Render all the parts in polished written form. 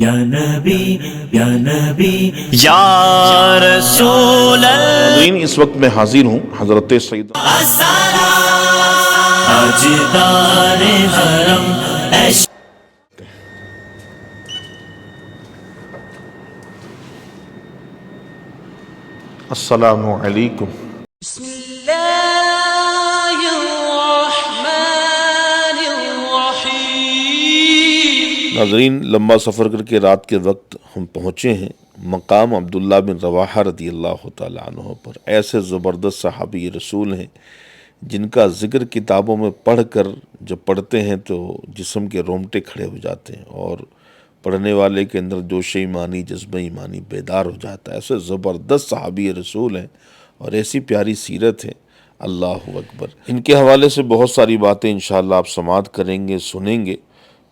یا نبی یا نبی یا رسول اللہ. اس وقت میں حاضر ہوں حضرت سید تاجدار حرم السلام علیکم. بسم اللہ الرحمن الرحیم. ناظرین، لمبا سفر کر کے رات کے وقت ہم پہنچے ہیں مقام عبداللہ بن رواحہ رضی اللہ تعالیٰ عنہ پر. ایسے زبردست صحابی رسول ہیں جن کا ذکر کتابوں میں پڑھ کر جب پڑھتے ہیں تو جسم کے رونگٹے کھڑے ہو جاتے ہیں اور پڑھنے والے کے اندر جوش ایمانی جذبہ ایمانی بیدار ہو جاتا ہے. ایسے زبردست صحابی رسول ہیں اور ایسی پیاری سیرت ہے. اللہ اکبر. ان کے حوالے سے بہت ساری باتیں انشاءاللہ آپ سماعت کریں گے، سنیں گے.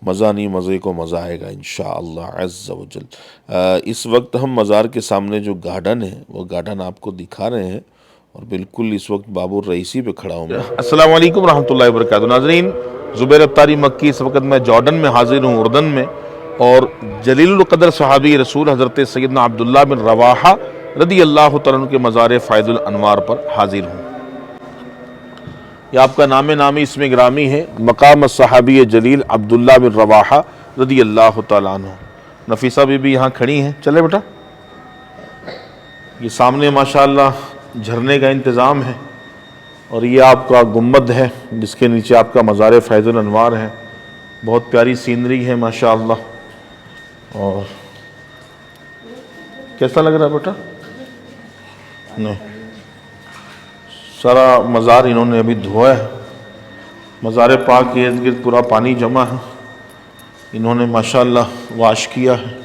مزہ نہیں، مزے کو مزہ آئے گا انشاءاللہ عز و جل. اس وقت ہم مزار کے سامنے جو گارڈن ہے وہ گارڈن آپ کو دکھا رہے ہیں اور بالکل اس وقت بابر رئیسی پہ کھڑا ہوں میں. السلام علیکم ورحمۃ اللہ وبرکاتہ. ناظرین، زبیر اتاری مکی اس وقت میں جارڈن میں حاضر ہوں، اردن میں، اور جلیل القدر صحابی رسول حضرت سیدنا عبداللہ بن رواحہ رضی اللہ تعالیٰ عنہ کے مزار فائض الانوار پر حاضر ہوں. یہ آپ کا نام نامی اسم گرامی ہے، مقام الصحابی جلیل عبداللہ بن رواحہ رضی اللہ تعالیٰ عنہ. نفیسہ بی بی یہاں کھڑی ہیں. چلے بیٹا. یہ سامنے ماشاءاللہ جھرنے کا انتظام ہے اور یہ آپ کا گنبد ہے جس کے نیچے آپ کا مزار فیض الانوار ہے. بہت پیاری سینری ہے ماشاءاللہ. اور کیسا لگ رہا ہے بیٹا؟ نہیں، سارا مزار انہوں نے ابھی دھویا ہے. مزار پاک کے ارد گرد پورا پانی جمع ہے، انہوں نے ماشاءاللہ واش کیا ہے.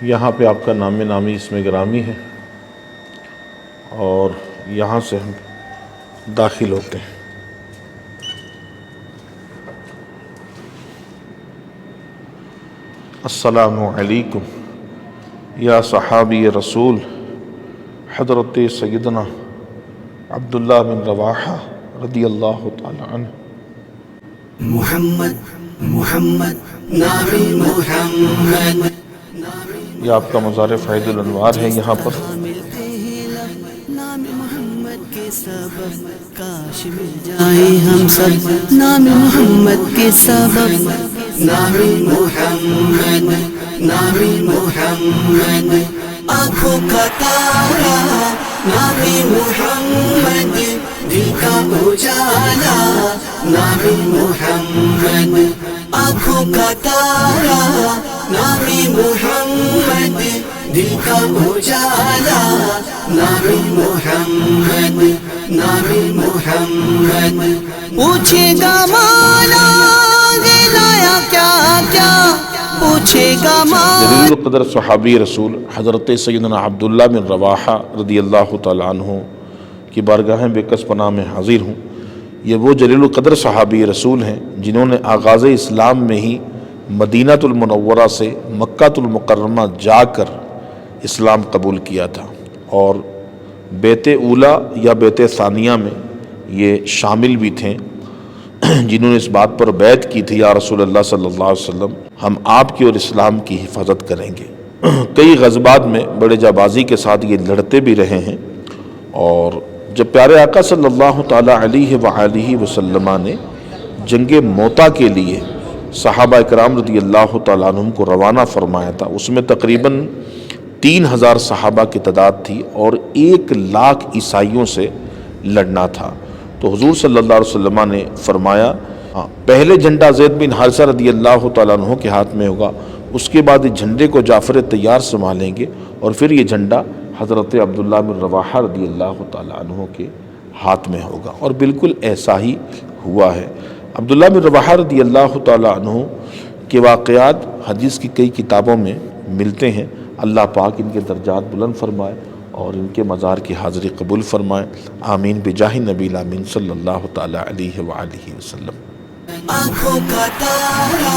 یہاں پہ آپ کا نام نامی اسم گرامی ہے اور یہاں سے ہم داخل ہوتے ہیں. السلام علیکم یا صحابی رسول حضرت سیدنا عبداللہ بن رواحہ رضی اللہ تعالی عنہ. محمد محمد نبی محمد. یہ آپ کا مزار فیض الانوار ہے. یہاں پر نام محمد کے سبب کاش مل جائے ہم سب. نام محمد کے سبب نام محمد نام محمد. آنکھوں کا تارا نام محمد، دل کا اجالا نام محمد. آنکھوں کا تارا نام محمد، دل کا اجالا نام محمد نام محمد. پوچھے گا مولا لایا کیا کیا، پوچھے گا مولا. جلیل القدر صحابی رسول حضرت سیدنا عبداللہ بن رواحہ رضی اللہ تعالیٰ عنہ کی بارگاہ بے کس پناہ میں حاضر ہوں. یہ وہ جلیل القدر صحابی رسول ہیں جنہوں نے آغاز اسلام میں ہی مدینہ المنورہ سے مکہ المکرمہ جا کر اسلام قبول کیا تھا، اور بیت اولا یا بیت ثانیہ میں یہ شامل بھی تھے جنہوں نے اس بات پر بیعت کی تھی، یا رسول اللہ صلی اللہ علیہ وسلم ہم آپ کی اور اسلام کی حفاظت کریں گے. کئی غزوات میں بڑے جابازی کے ساتھ یہ لڑتے بھی رہے ہیں. اور جب پیارے آقا صلی اللہ تعالیٰ علیہ وآلہ وسلم نے جنگ موتا کے لیے صحابہ اکرام رضی اللہ تعالیٰ عنہم کو روانہ فرمایا تھا، اس میں تقریباً 3000 صحابہ کی تعداد تھی اور 1,00,000 عیسائیوں سے لڑنا تھا. تو حضور صلی اللہ علیہ وسلم نے فرمایا پہلے جھنڈا زید بن حارثہ رضی اللہ تعالیٰ عنہ کے ہاتھ میں ہوگا، اس کے بعد اس جھنڈے کو جعفر طیار سنبھالیں گے اور پھر یہ جھنڈا حضرت عبداللہ بن رواحہ رضی اللہ تعالیٰ عنہ کے ہاتھ میں ہوگا. اور بالکل ایسا ہی ہوا ہے. عبداللہ بن رواحہ رضی اللہ تعالیٰ عنہ کے واقعات حدیث کی کئی کتابوں میں ملتے ہیں. اللہ پاک ان کے درجات بلند فرمائے اور ان کے مزار کی حاضری قبول فرمائے. آمین بجاہ نبی الامین صلی اللہ تعالیٰ علیہ وآلہ وسلم. آنکھوں کا تارا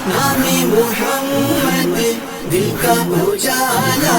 نام محمد، دل کا اجالا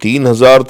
3000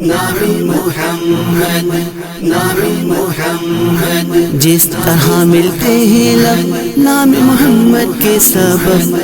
نام محمد نام محمد جس طرح ملتے ہیں لب نام محمد کے سبب